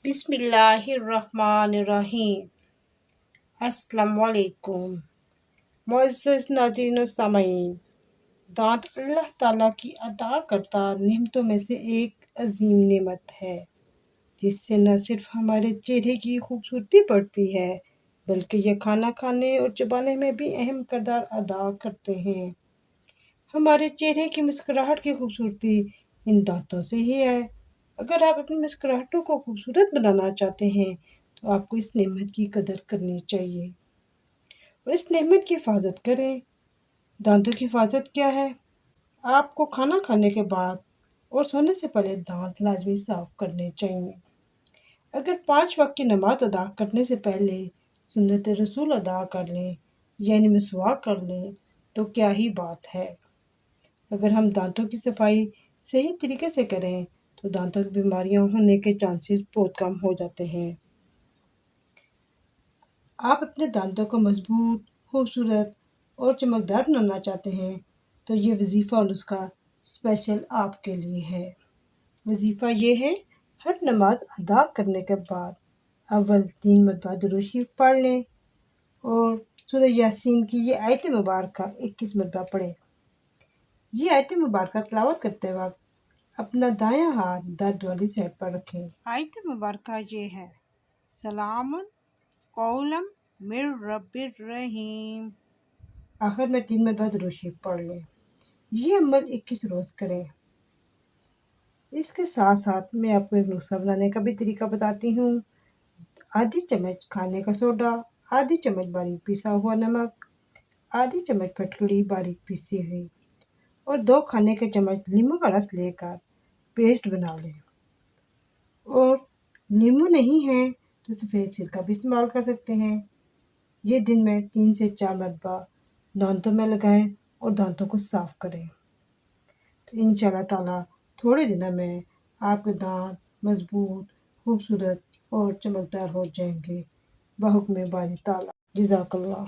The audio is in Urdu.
بسم اللہ الرحمن الرحیم۔ السلام علیکم معزز ناظرین و سامعین، دانت اللہ تعالیٰ کی عطا کردہ نعمتوں میں سے ایک عظیم نعمت ہے، جس سے نہ صرف ہمارے چہرے کی خوبصورتی بڑھتی ہے بلکہ یہ کھانا کھانے اور چبانے میں بھی اہم کردار ادا کرتے ہیں۔ ہمارے چہرے کی مسکراہٹ کی خوبصورتی ان دانتوں سے ہی ہے۔ اگر آپ اپنی مسکراہٹوں کو خوبصورت بنانا چاہتے ہیں تو آپ کو اس نعمت کی قدر کرنی چاہیے اور اس نعمت کی حفاظت کریں۔ دانتوں کی حفاظت کیا ہے؟ آپ کو کھانا کھانے کے بعد اور سونے سے پہلے دانت لازمی صاف کرنے چاہیے۔ اگر 5 وقت کی نماز ادا کرنے سے پہلے سنت رسول ادا کر لیں یعنی مسواک کر لیں تو کیا ہی بات ہے۔ اگر ہم دانتوں کی صفائی صحیح طریقے سے کریں تو دانتوں کی بیماریاں ہونے کے چانسز بہت کم ہو جاتے ہیں۔ آپ اپنے دانتوں کو مضبوط، خوبصورت اور چمکدار بنانا چاہتے ہیں تو یہ وظیفہ اور نسخہ اسپیشل آپ کے لیے ہے۔ وظیفہ یہ ہے، ہر نماز ادا کرنے کے بعد اول 3 مرتبہ درود شریف پڑھ لیں اور سورہ یاسین کی یہ آیت مبارکہ 21 مرتبہ پڑھیں۔ یہ آیت مبارکہ تلاوت کرتے وقت اپنا دایاں ہاتھ درد والی سائڈ پر رکھیں۔ آیت مبارکہ یہ ہے، سلام قولا من رب الرحیم۔ آخر میں 3 مرتبہ درود شریف پڑھ لیں۔ یہ عمل 21 روز کریں۔ اس کے ساتھ ساتھ میں آپ کو ایک نسخہ بنانے کا بھی طریقہ بتاتی ہوں۔ آدھی چمچ کھانے کا سوڈا، آدھی چمچ باریک پیسا ہوا نمک، آدھی چمچ پھٹکڑی باریک پیسی ہوئی اور 2 کھانے کے چمچ لیموں کا رس لے کر پیسٹ بنا لیں۔ اور لیموں نہیں ہے تو سفید سرکہ بھی استعمال کر سکتے ہیں۔ یہ دن میں 3 سے 4 مرتبہ دانتوں میں لگائیں اور دانتوں کو صاف کریں تو انشاءاللہ تعالیٰ تھوڑے دنوں میں آپ کے دانت مضبوط، خوبصورت اور چمکدار ہو جائیں گے بحکم باری تعالیٰ۔ جزاک اللہ۔